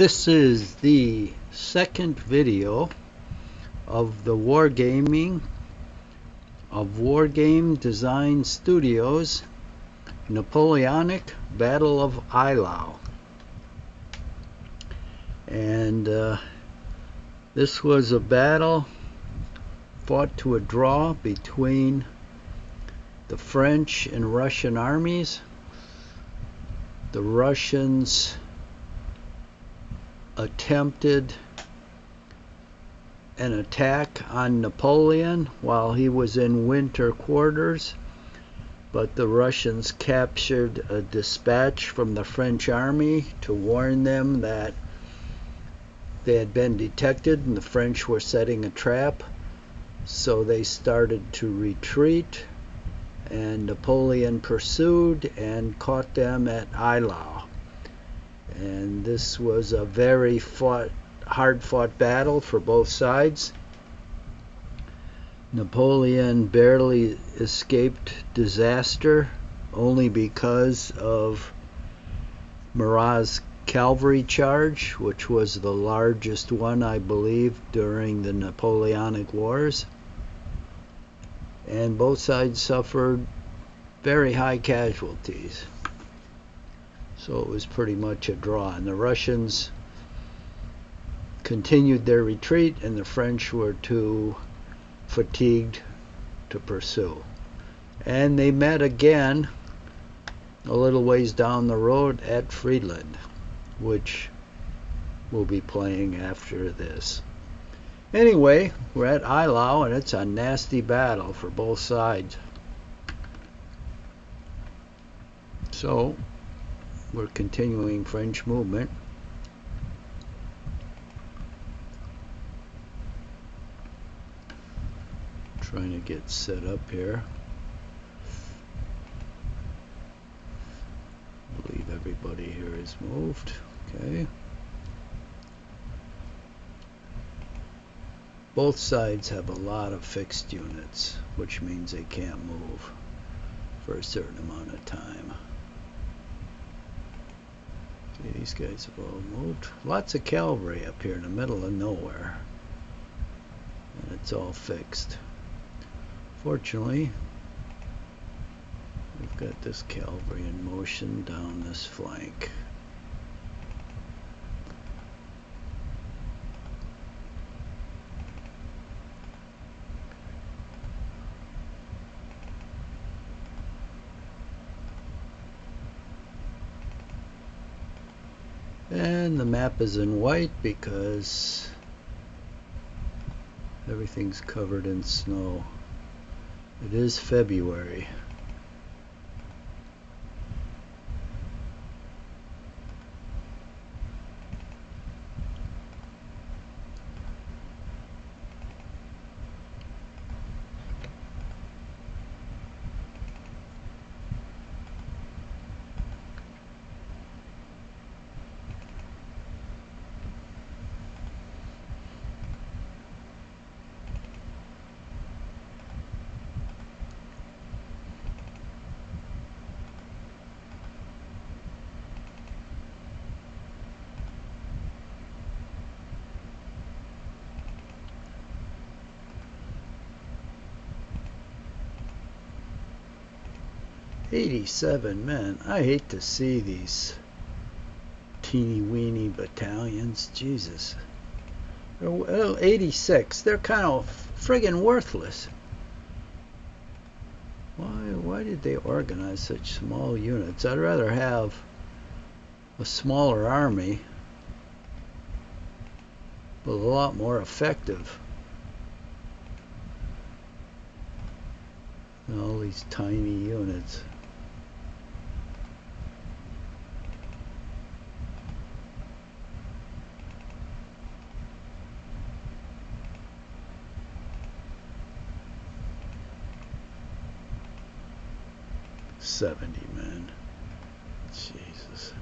This is the second video of the wargaming of Wargame Design Studios Napoleonic Battle of Eylau. And this was a battle fought to a draw between the French and Russian armies. The Russians attempted an attack on Napoleon while he was in winter quarters, but the Russians captured a dispatch from the French army to warn them that they had been detected and the French were setting a trap. So they started to retreat, and Napoleon pursued and caught them at Eylau. And this was a very hard-fought battle for both sides. Napoleon barely escaped disaster only because of Murat's cavalry charge, which was the largest one, I believe, during the Napoleonic Wars. And both sides suffered very high casualties. So it was pretty much a draw, and the Russians continued their retreat and the French were too fatigued to pursue. And they met again a little ways down the road at Friedland, which we'll be playing after this. Anyway, we're at Eylau, and it's a nasty battle for both sides. So we're continuing French movement. Trying to get set up here. I believe everybody here is moved. Okay. Both sides have a lot of fixed units, which means they can't move for a certain amount of time. See, these guys have all moved. Lots of cavalry up here in the middle of nowhere, and it's all fixed. Fortunately, we've got this cavalry in motion down this flank. And the map is in white because everything's covered in snow. It is February. "87 men. I hate to see these teeny-weeny battalions. Jesus. 86. They're kind of friggin' worthless. Why did they organize such small units? I'd rather have a smaller army, but a lot more effective than all these tiny units." "70 men. Jesus.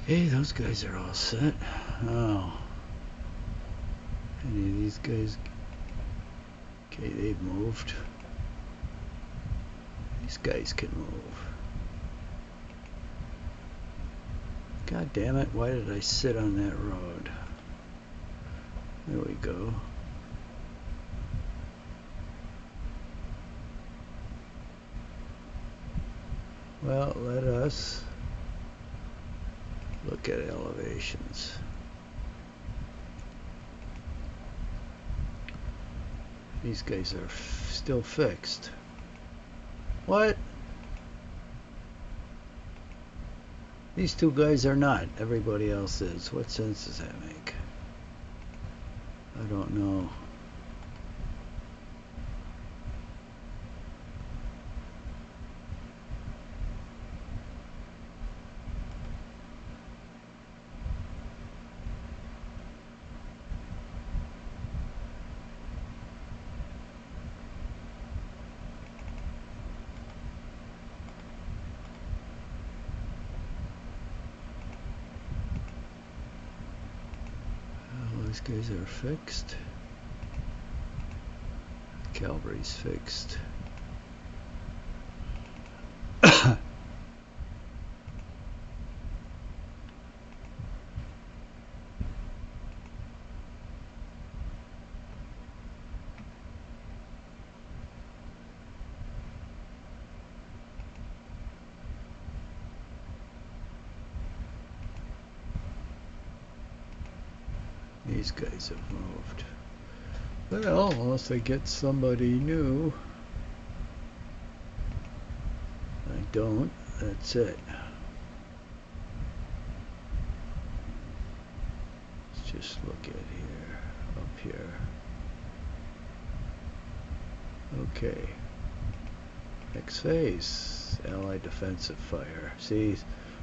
Hey, those guys are all set. Oh. Any of these guys? Okay, they've moved. These guys can move. God damn it, why did I sit on that road? There we go. Well, let us look at elevations. These guys are still fixed. What? These two guys are not. Everybody else is. What sense does that make? I don't know. These guys are fixed. Cavalry's fixed. These guys have moved. Well, unless I get somebody new. I don't. That's it. Let's just look at here. Up here. Okay. Next phase. Allied defensive fire. See,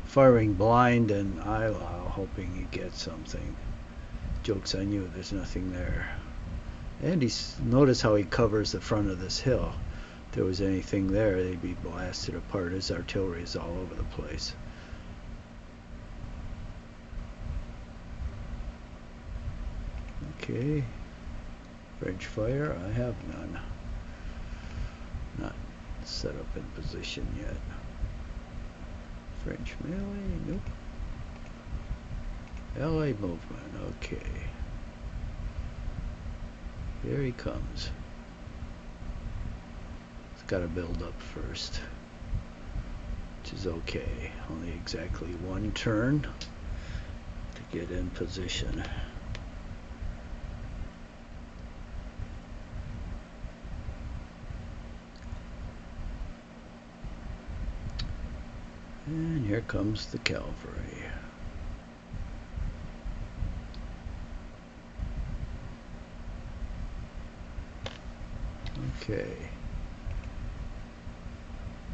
firing blind in Eylau, hoping you get something. Joke's on you, there's nothing there. And notice how he covers the front of this hill. If there was anything there, they'd be blasted apart. His artillery is all over the place. Okay. French fire, I have none. Not set up in position yet. French melee, nope. Allied movement, okay. Here he comes. It's got to build up first, which is okay. Only exactly one turn to get in position. And here comes the cavalry. Okay.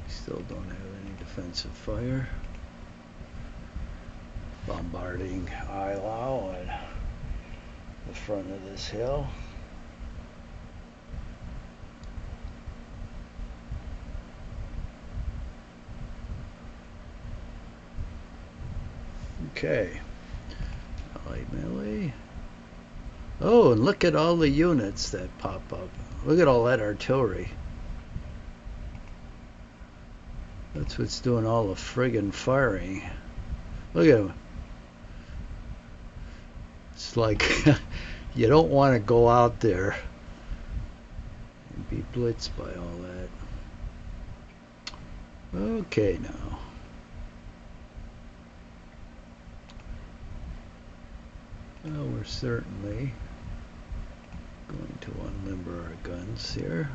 Still don't have any defensive fire. Bombarding Eylau on the front of this hill. Okay. Allied melee. Oh, and look at all the units that pop up. Look at all that artillery. That's what's doing all the friggin' firing. Look at them. It's like you don't want to go out there and be blitzed by all that. Okay, now. Well, we're certainly going to unlimber our guns here.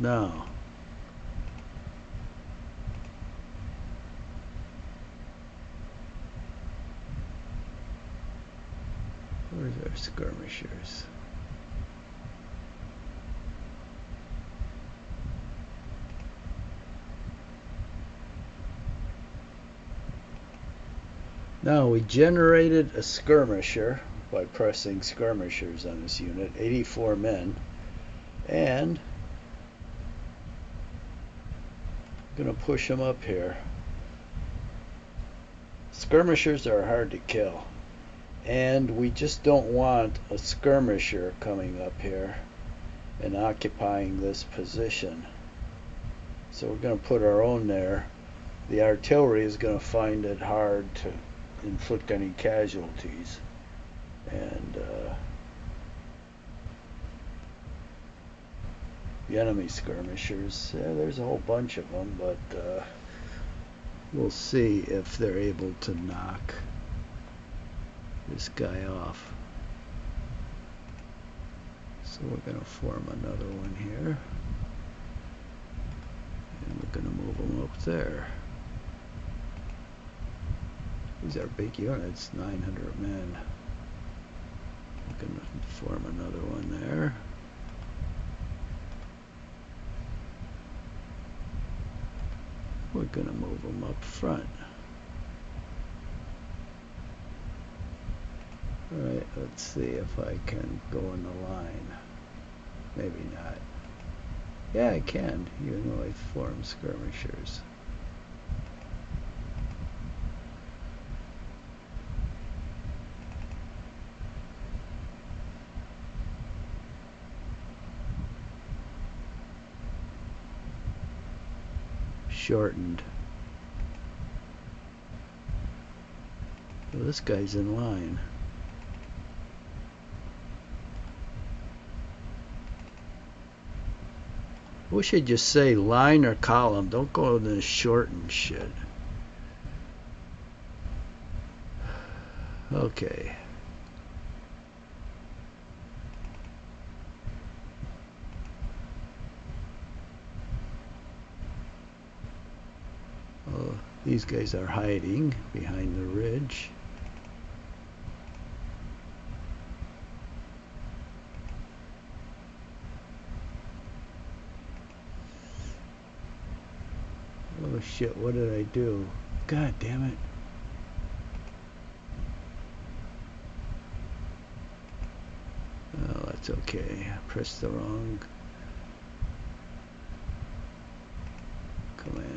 Now, where's our skirmishers? Now we generated a skirmisher by pressing skirmishers on this unit. 84 men. And I'm going to push them up here. Skirmishers are hard to kill. And we just don't want a skirmisher coming up here and occupying this position. So we're going to put our own there. The artillery is going to find it hard to inflict any casualties. And the enemy skirmishers, yeah, there's a whole bunch of them, but we'll see if they're able to knock this guy off. So we're going to form another one here, and we're going to move them up there. These are big units, 900 men. We're going to form another one there. We're going to move them up front. Alright, let's see if I can go in the line. Maybe not. Yeah, I can, even though I form skirmishers. Shortened. Well, this guy's in line. I wish I'd just say line or column. Don't go in this shortened shit. Okay. Oh, these guys are hiding behind the ridge. Oh shit, what did I do? God damn it. Oh, that's okay. I pressed the wrong command.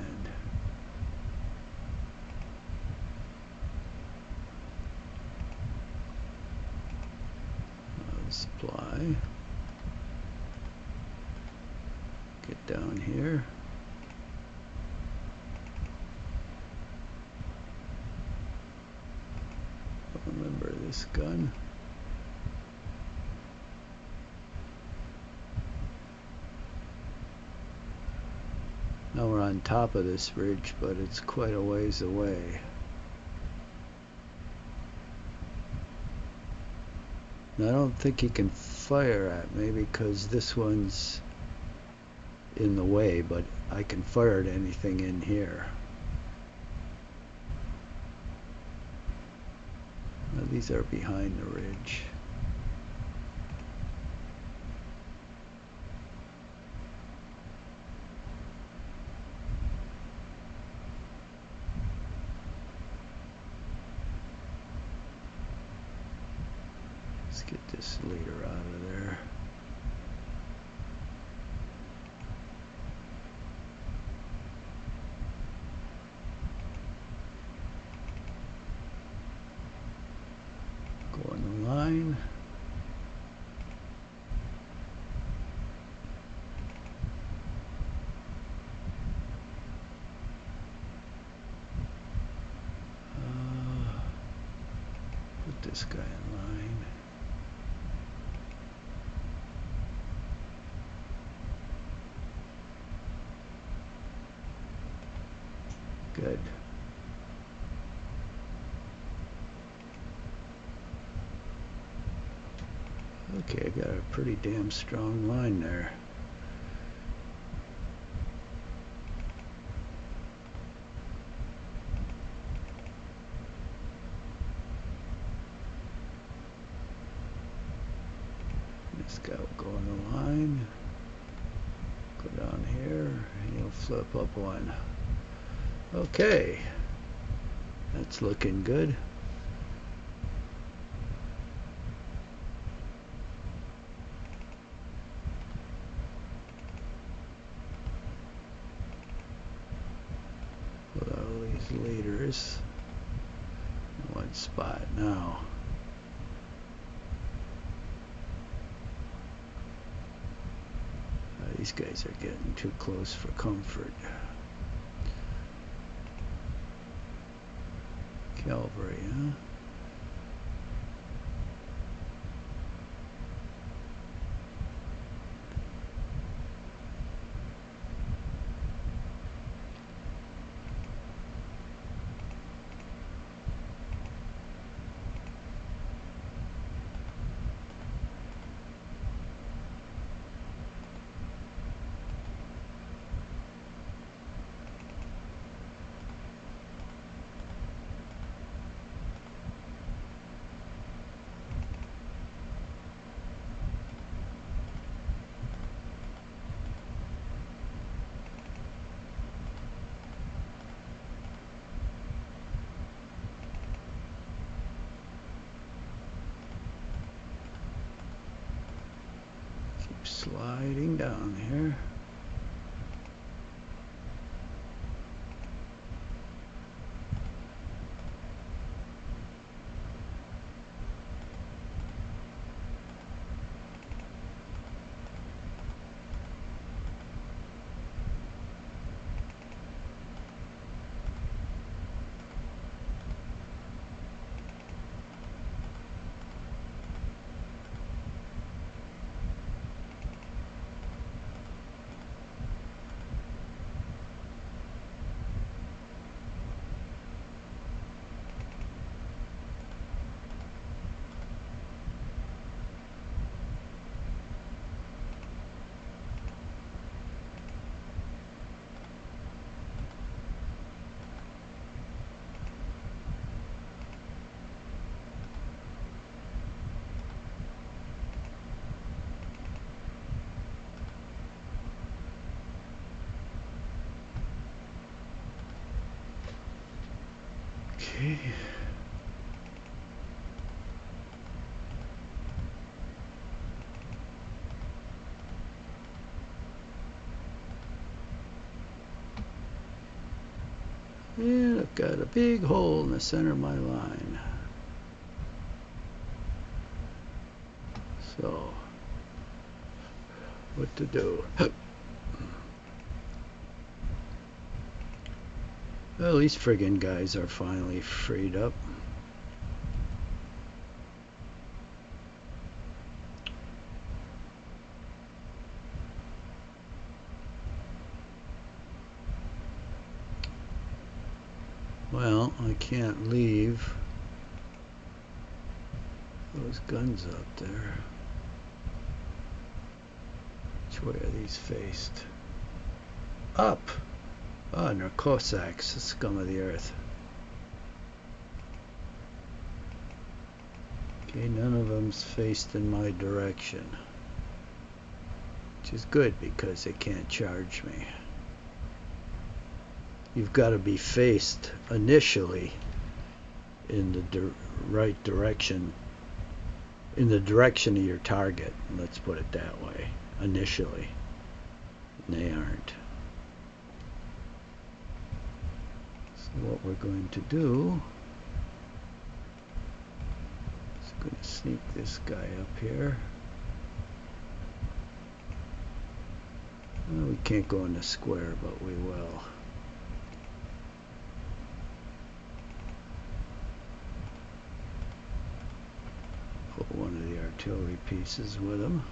Supply. Get down here. Remember this gun. Now we're on top of this ridge, but it's quite a ways away. Now, I don't think he can fire at me because this one's in the way, but I can fire at anything in here. Now, these are behind the ridge. Let's get this leader out of there. Go on the line. Put this guy in line. Good. Okay, I got a pretty damn strong line there. This guy will go on the line. Go down here, and he'll flip up one. Okay, that's looking good. Now, these guys are getting too close for comfort. Cavalry, huh? Sliding down here. Okay. And I've got a big hole in the center of my line. So, what to do? Well, these friggin' guys are finally freed up. Well, I can't leave those guns up there. Which way are these faced? Up! Oh, and they're Cossacks, the scum of the earth. Okay, none of them's faced in my direction. Which is good because they can't charge me. You've got to be faced initially in the right direction, in the direction of your target, let's put it that way, initially. And they aren't. So what we're going to do is going to sneak this guy up here. Well, we can't go in the square, but we will. Put one of the artillery pieces with him.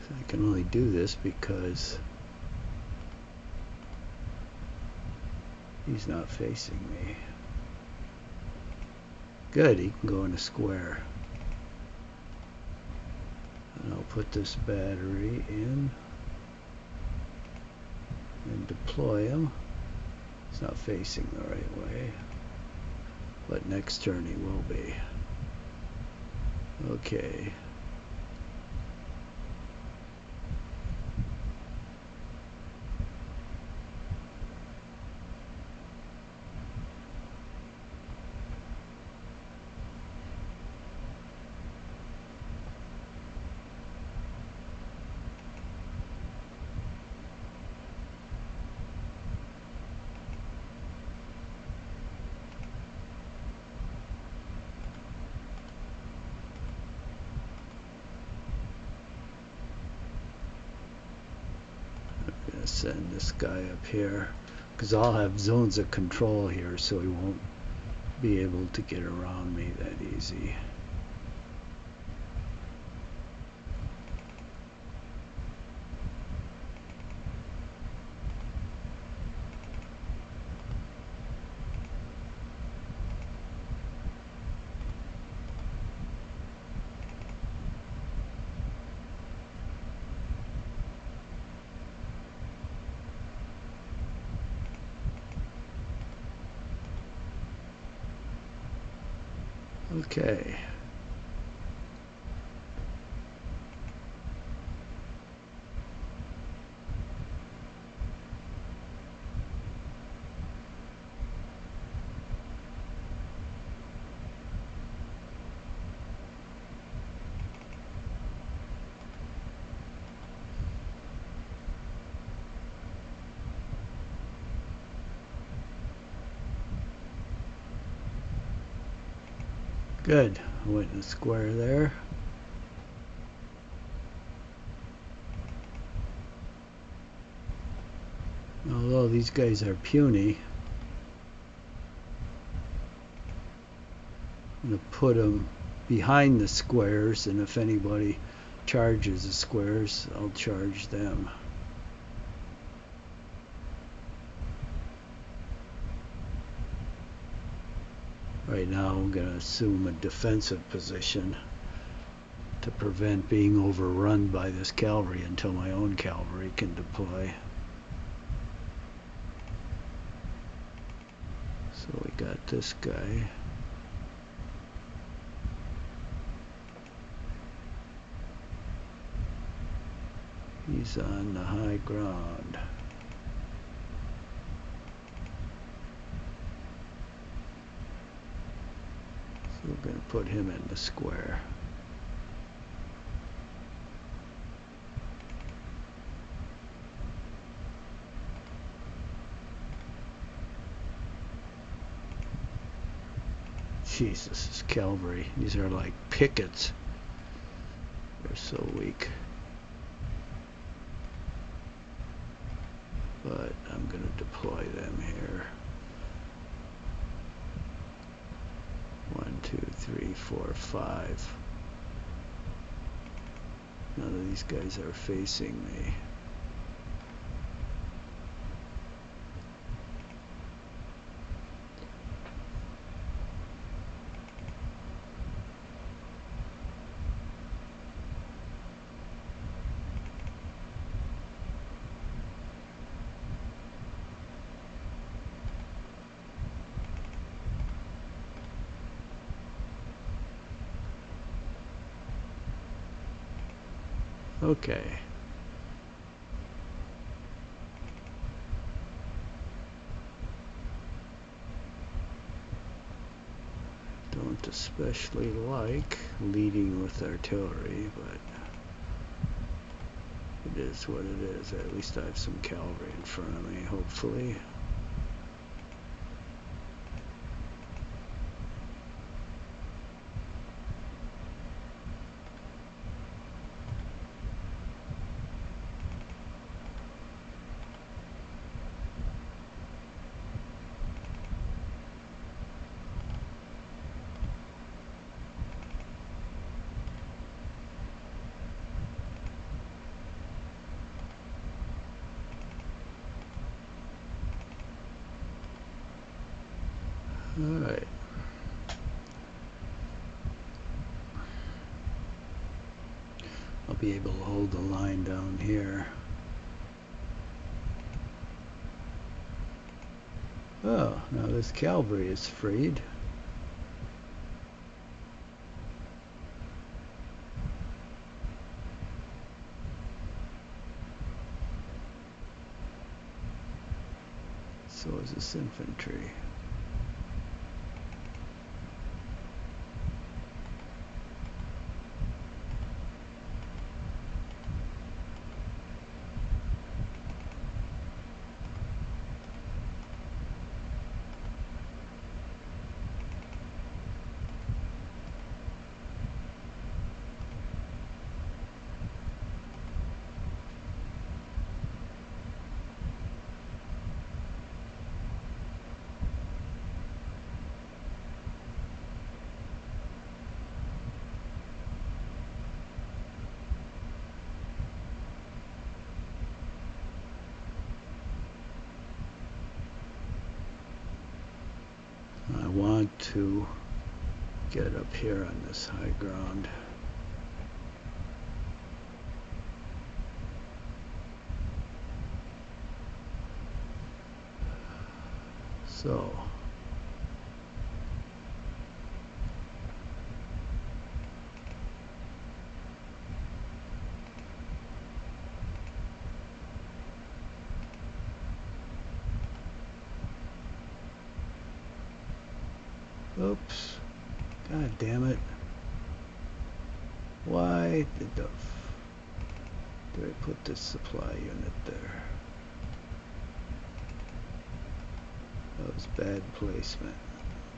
So I can only do this because he's not facing me. Good, he can go in a square. And I'll put this battery in and deploy him. He's not facing the right way, but next turn he will be. Okay. send this guy up here, because I'll have zones of control here, so he won't be able to get around me that easy. Okay. Good. I went in the square there. Although these guys are puny, I'm going to put them behind the squares, and if anybody charges the squares, I'll charge them. Right now I'm going to assume a defensive position to prevent being overrun by this cavalry until my own cavalry can deploy. So we got this guy. He's on the high ground. So we're going to put him in the square. Jesus, this cavalry. These are like pickets. They're so weak. But I'm going to deploy them here. 1, 2, 3, 4, 5. None of these guys are facing me. Okay. Don't especially like leading with artillery, but it is what it is. At least I have some cavalry in front of me, hopefully. Alright. I'll be able to hold the line down here. Oh, now this cavalry is freed. So is this infantry. want to get up here on this high ground. So oops, god damn it. Why did I put this supply unit there? That was bad placement.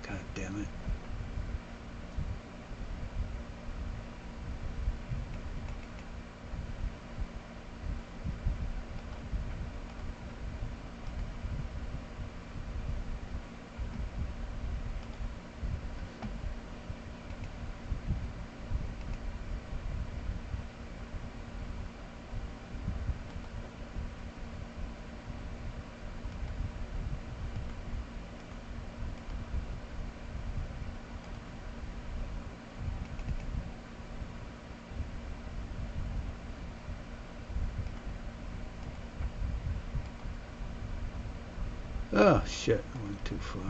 God damn it. Oh shit, I went too far.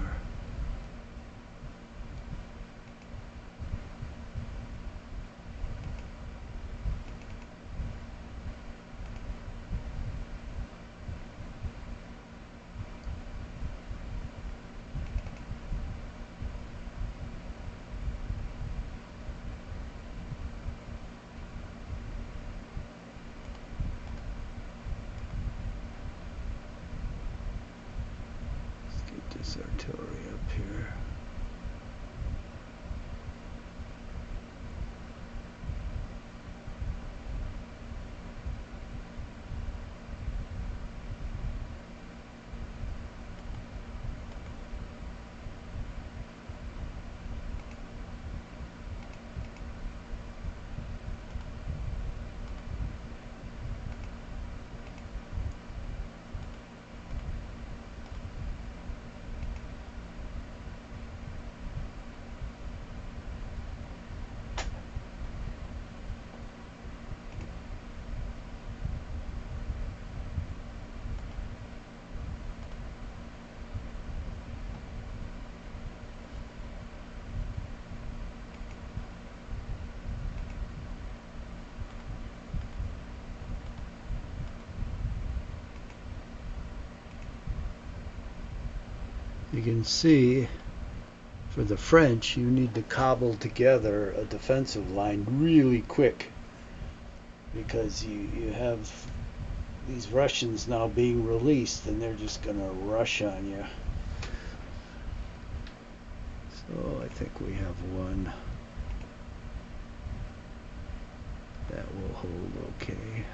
This artillery up here. You can see for the French, you need to cobble together a defensive line really quick because you have these Russians now being released and they're just going to rush on you. So I think we have one that will hold okay.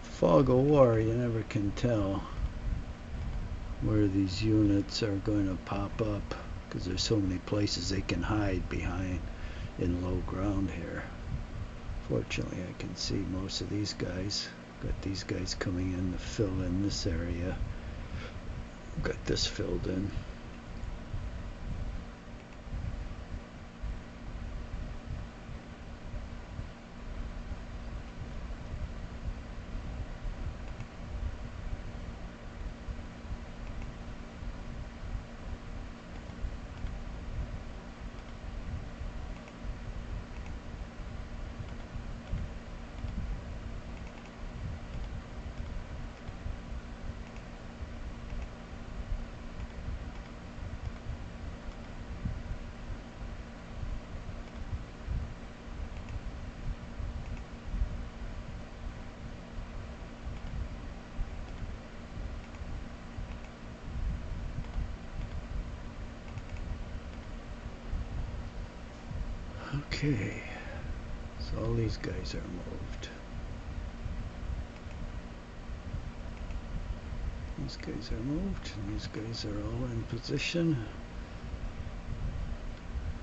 Fog of war, you never can tell where these units are going to pop up because there's so many places they can hide behind in low ground here. Fortunately, I can see most of these guys. Got these guys coming in to fill in this area. Got this filled in. Okay, so all these guys are moved. These guys are moved. These guys are all in position.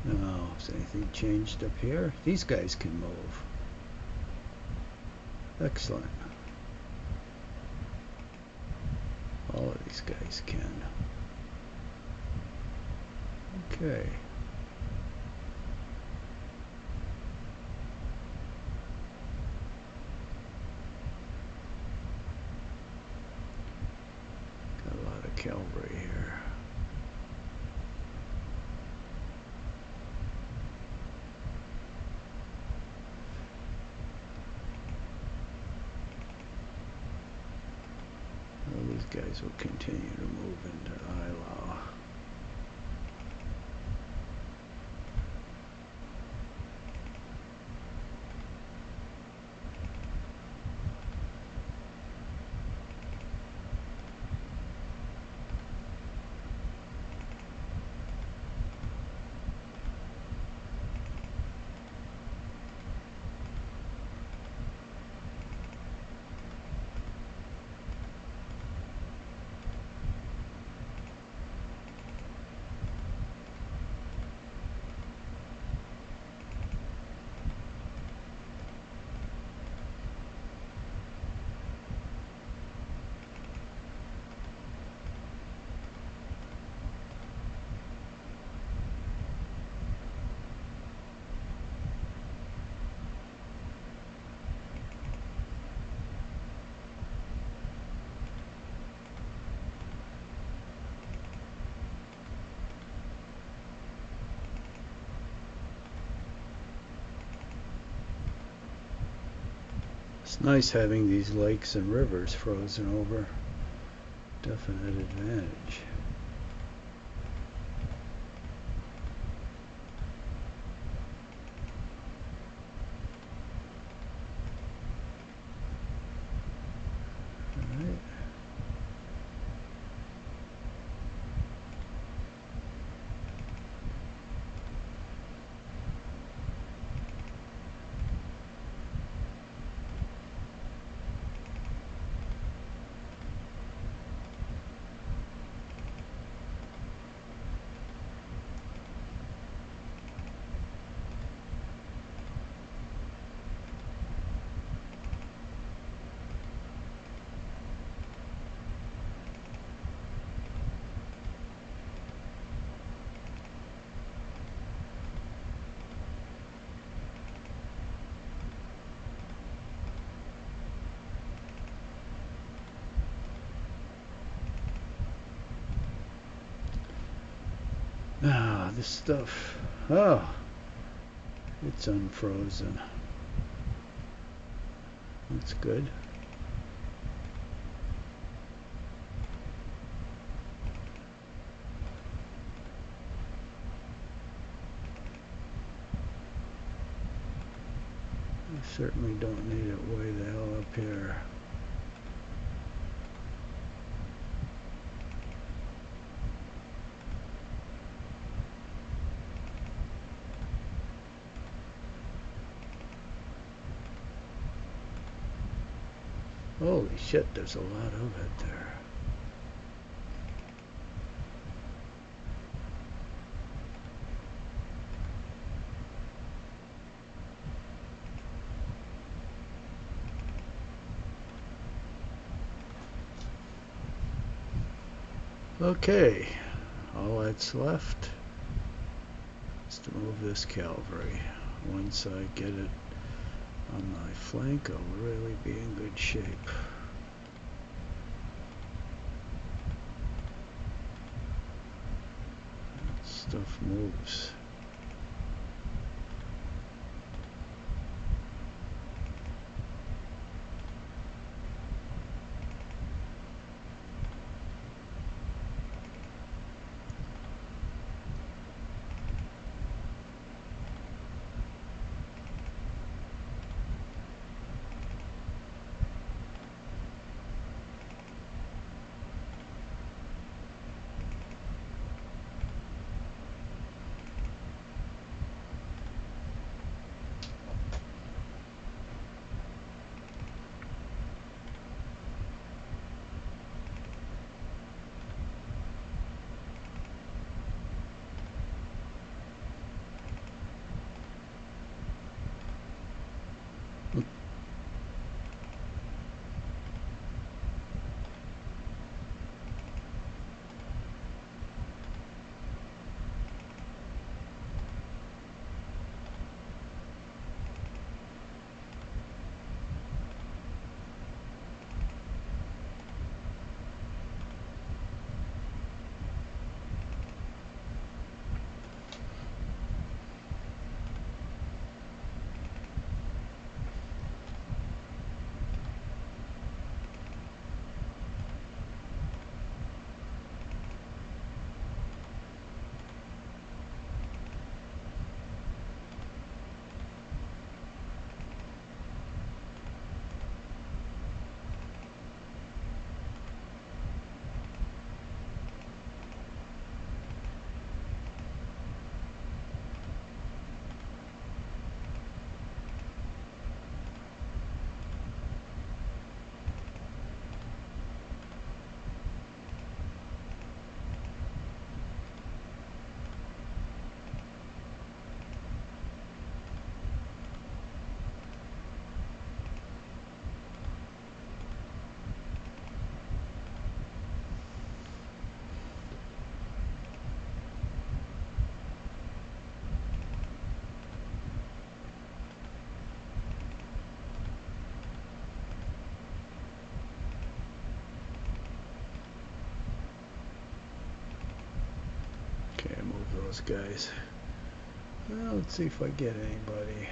Now, has anything changed up here? These guys can move. Excellent. All of these guys can. Okay. Got a lot of cavalry here. Well, these guys will continue to move into Eylau. It's nice having these lakes and rivers frozen over. Definite advantage. All right. Ah, this stuff. Oh, it's unfrozen. That's good. I certainly don't need it way the hell up here. Holy shit, there's a lot of it there. Okay, all that's left is to move this cavalry. Once I get it on my flank, I'll really be in good shape. Stuff moves. those guys. Well, let's see if I get anybody.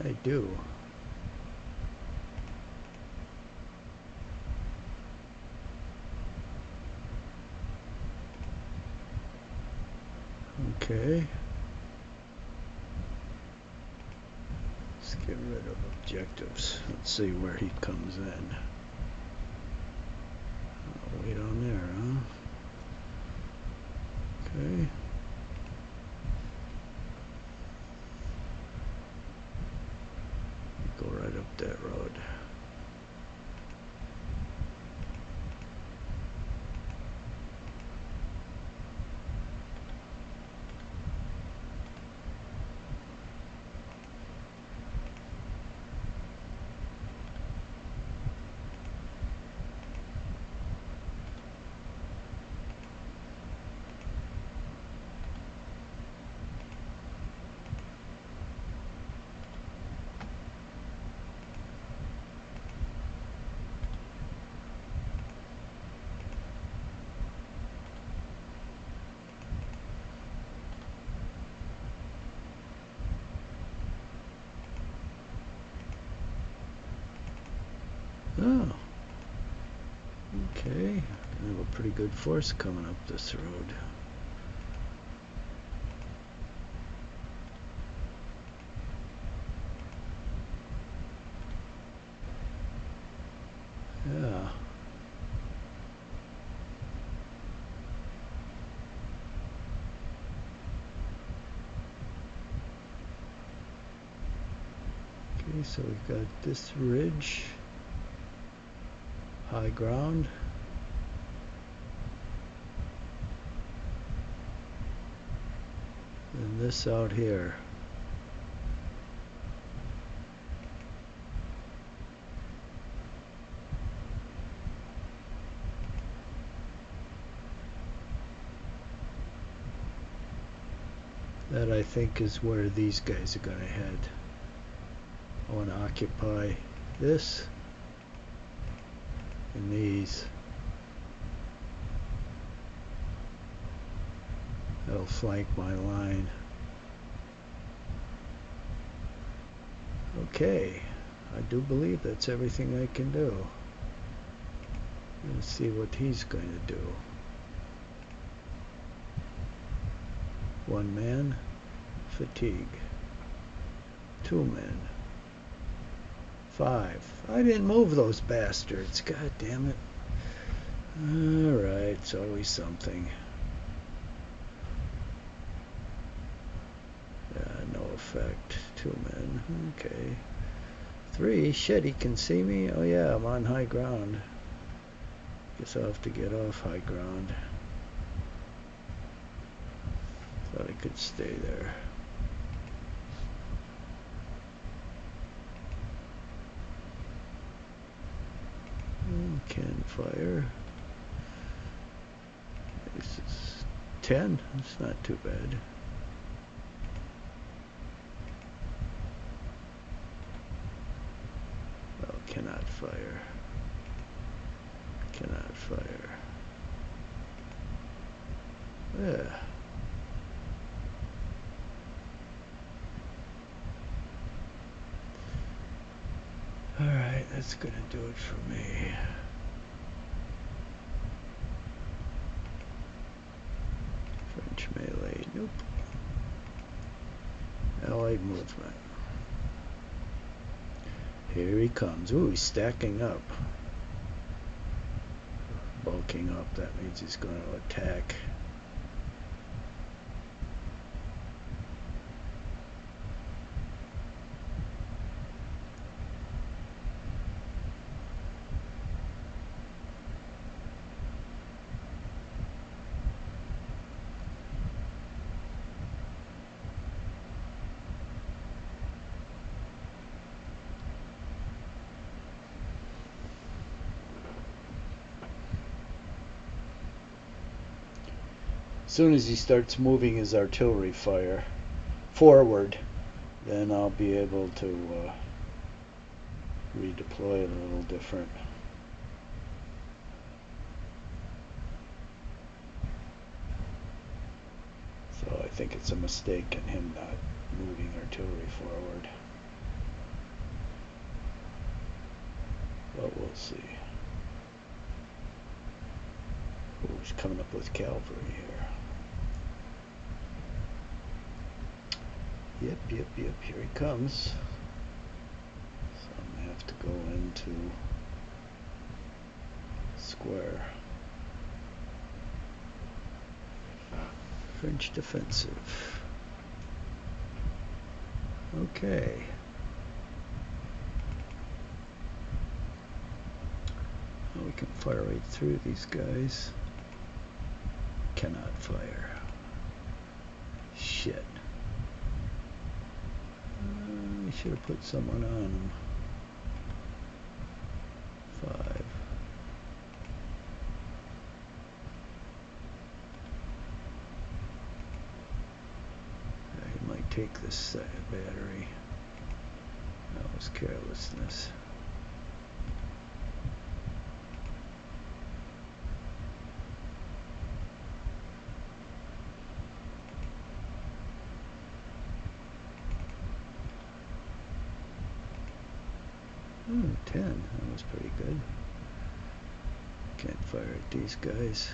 I do. Okay. Let's get rid of objectives. Let's see where he comes in. Oh, way down there, huh? Okay. Go right up that road. Oh, okay. I have a pretty good force coming up this road. Yeah. Okay, so we've got this ridge, high ground. And this out here. That I think is where these guys are going to head. I want to occupy this and these. That'll flank my line. Okay, I do believe that's everything I can do. Let's see what he's going to do. One man, fatigue. Two men. 5. I didn't move those bastards. God damn it. Alright, it's always something. Yeah, no effect. 2 men. Okay. 3. Shit, he can see me? Oh yeah, I'm on high ground. Guess I'll have to get off high ground. Thought I could stay there. Can fire. This is 10. It's not too bad. Oh, cannot fire. Cannot fire. Yeah. Alright, that's gonna do it for me. French melee, nope. Allied movement. Here he comes. Ooh, he's stacking up. Bulking up, that means he's going to attack. As soon as he starts moving his artillery fire forward, then I'll be able to redeploy it a little different. think it's a mistake in him not moving artillery forward. But we'll see. Oh, he's coming up with cavalry here. Yep, here he comes. So I'm going to have to go into square. French defensive. Okay. Well, we can fire right through these guys. Cannot fire. Shit. We should have put someone on him. 5. He might take this battery. That was carelessness. Ooh, 10. That was pretty good. Can't fire at these guys.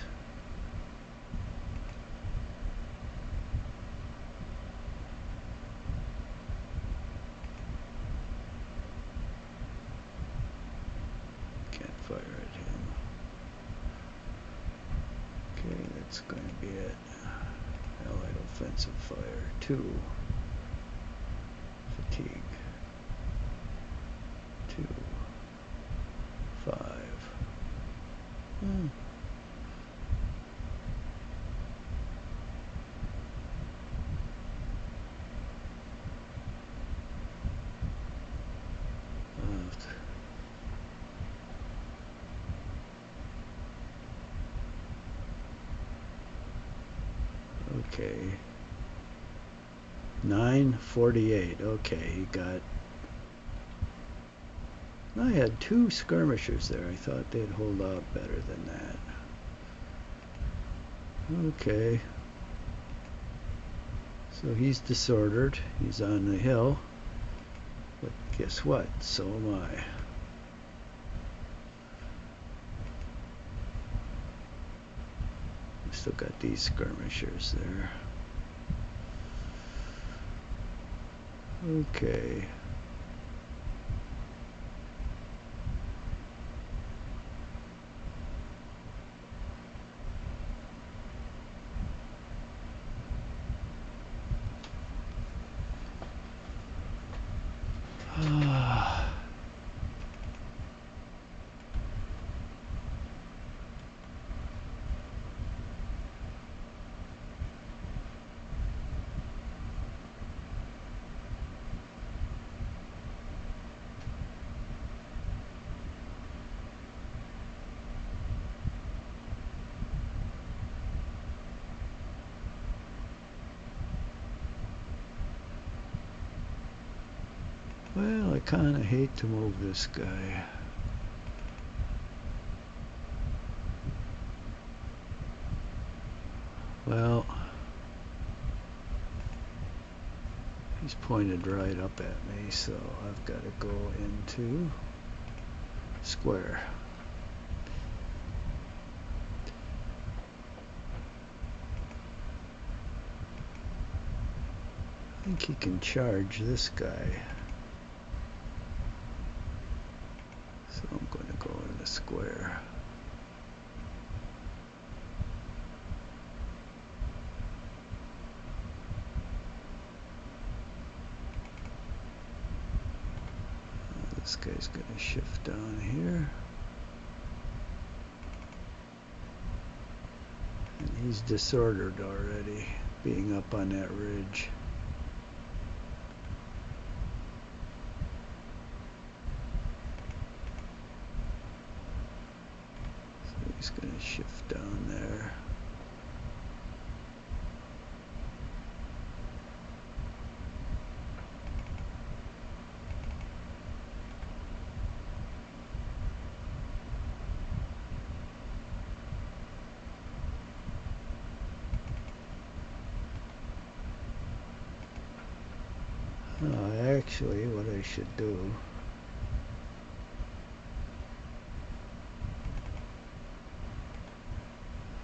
Can't fire at him. Okay, that's going to be it. Allied offensive fire 2. Fatigue 2. 5. Okay. 948. Okay, he got. I had 2 skirmishers there. I thought they'd hold out better than that. Okay. So he's disordered. He's on the hill. But guess what? So am I. Still got these skirmishers there. Okay. Well, I kind of hate to move this guy. Well, he's pointed right up at me, so I've got to go into square. I think he can charge this guy. So I'm going to go into square. This guy's going to shift down here. And he's disordered already, being up on that ridge. So he's going to shift down there. Actually, what I should do,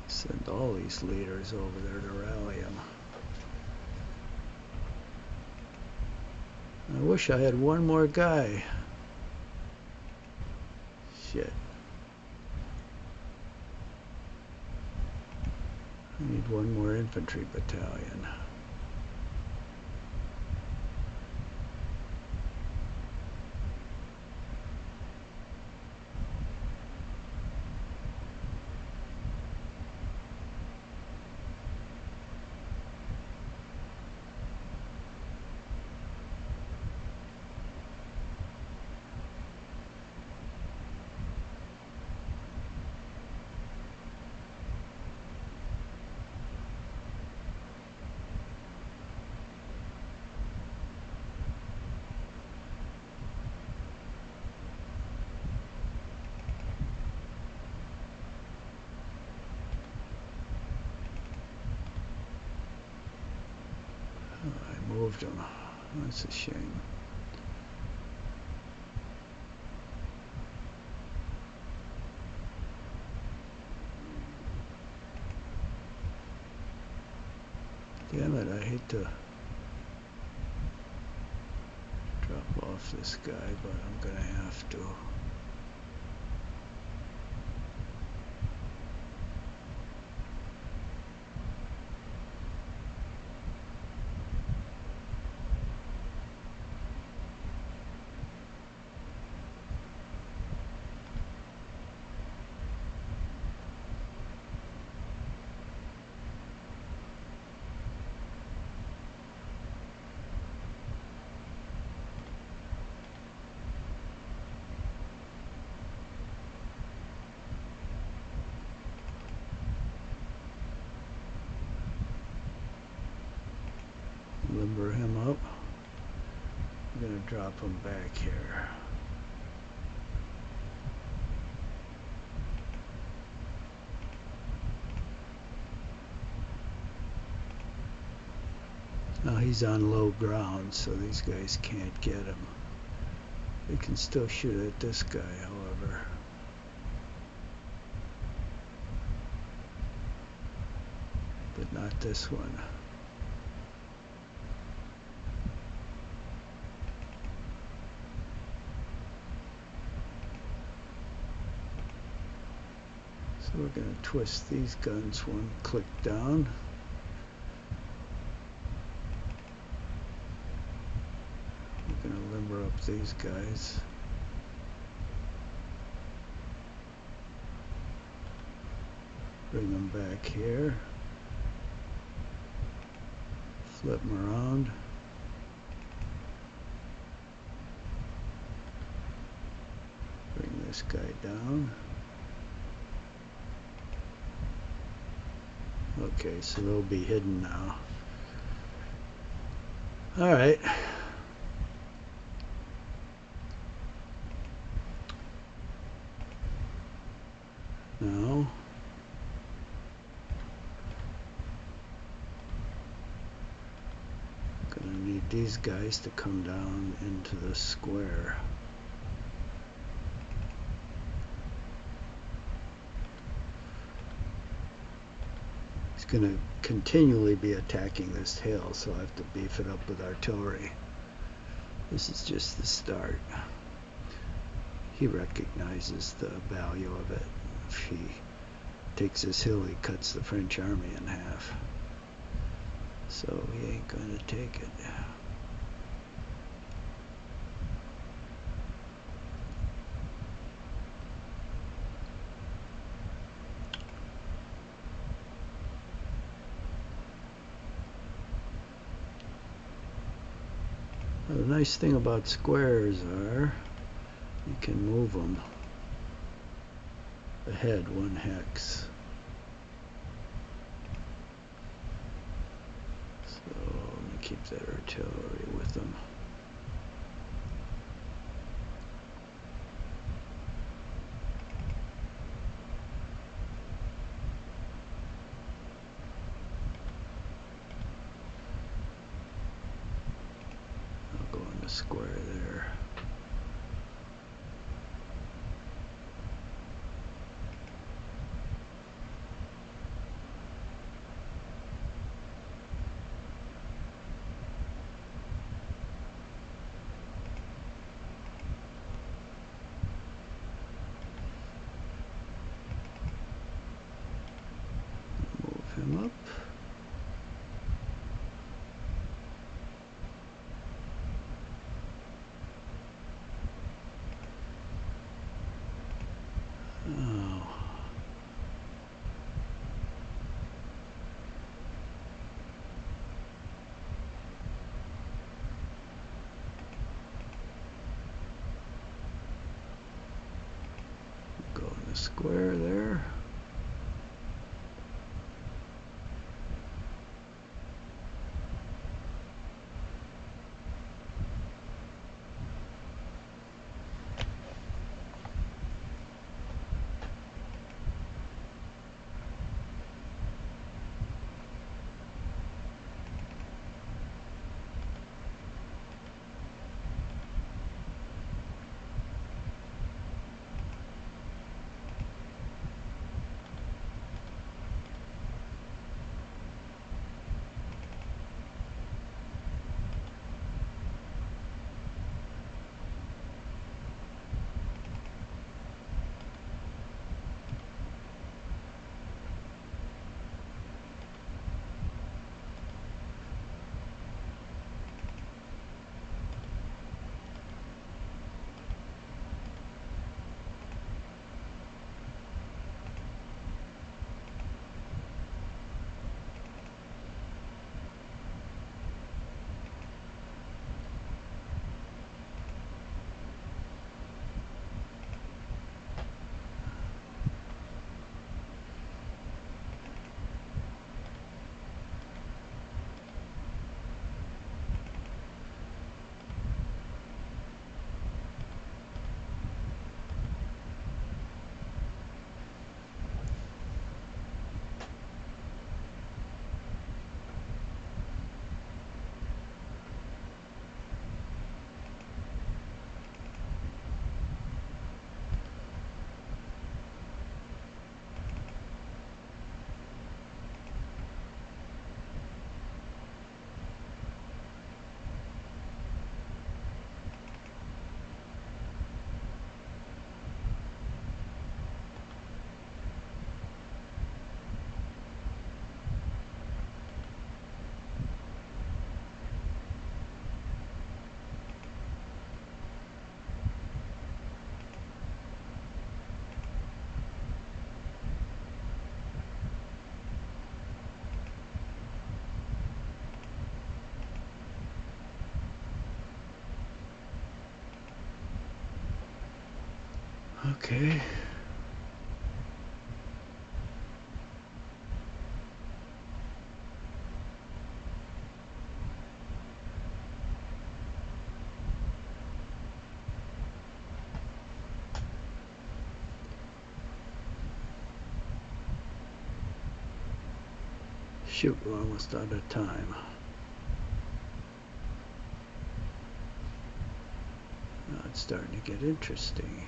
send all these leaders over there to rally him. I wish I had one more guy. Shit. I need one more infantry battalion. I moved him. That's a shame. Damn it, I hate to drop off this guy, but I'm gonna have to. Limber him up. I'm going to drop him back here. Now he's on low ground, so these guys can't get him. They can still shoot at this guy, however. But not this one. So we're going to twist these guns one click down. We're going to limber up these guys. Bring them back here. Flip them around. Bring this guy down. Okay, so they'll be hidden now. All right. Now, gonna need these guys to come down into the square. Going to continually be attacking this hill, so I have to beef it up with artillery. This is just the start. He recognizes the value of it. If he takes this hill, he cuts the French army in half. So he ain't going to take it. The nice thing about squares are you can move them ahead one hex. So let me keep that artillery with them. square there. Move him up. Oh. Go in the square there. Okay. Shoot, we're almost out of time. Now it's starting to get interesting.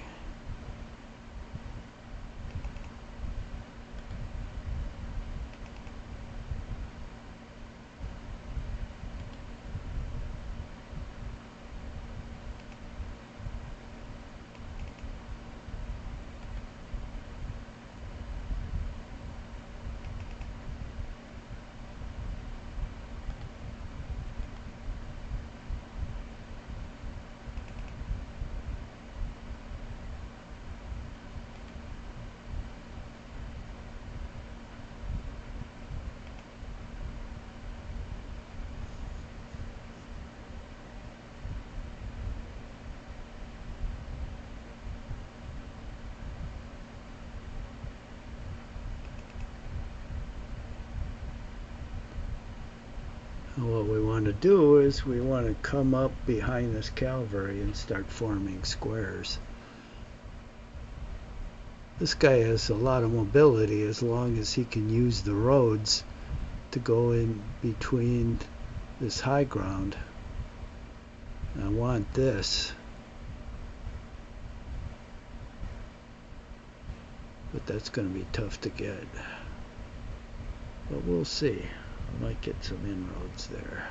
What we want to do is we want to come up behind this cavalry and start forming squares. This guy has a lot of mobility as long as he can use the roads to go in between this high ground. I want this, but that's going to be tough to get. But we'll see. I might get some inroads there.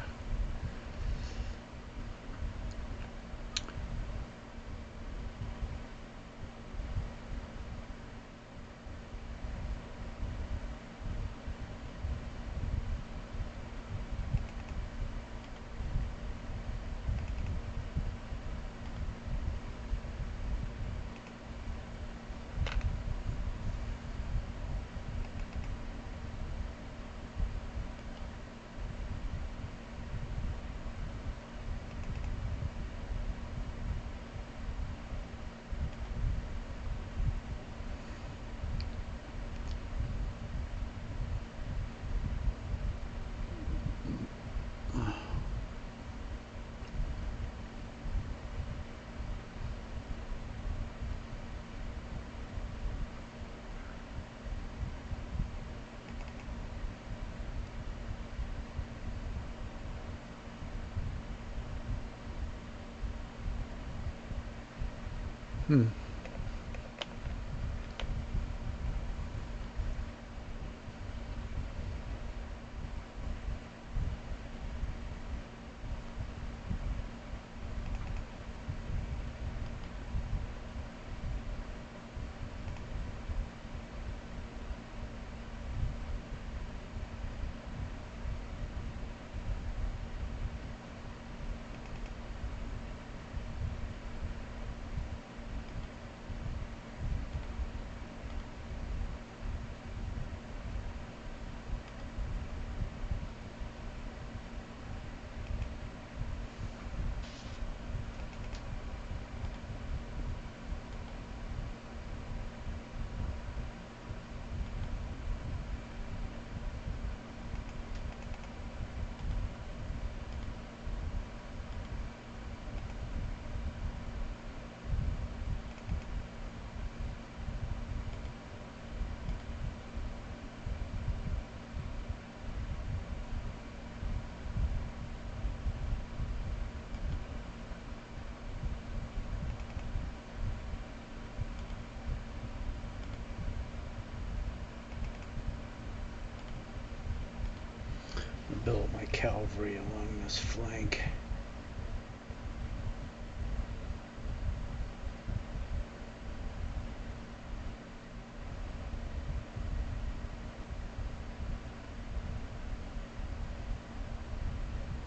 Build my cavalry along this flank.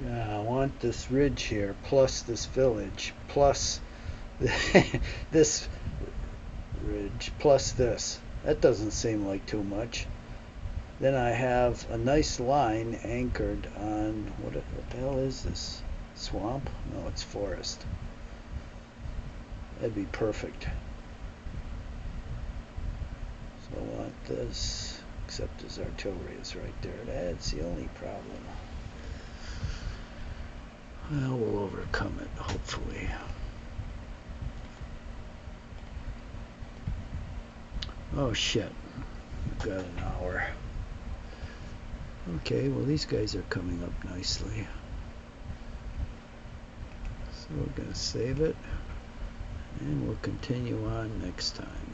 Yeah, I want this ridge here, plus this village, plus this ridge, plus this. That doesn't seem like too much. Then I have a nice line anchored on, what the hell is this? Swamp? No, it's forest. That'd be perfect. So I want this, except his artillery is right there. That's the only problem. Well, we'll overcome it, hopefully. Oh shit, we've got an hour. Okay, well these guys are coming up nicely. So we're going to save it, and we'll continue on next time.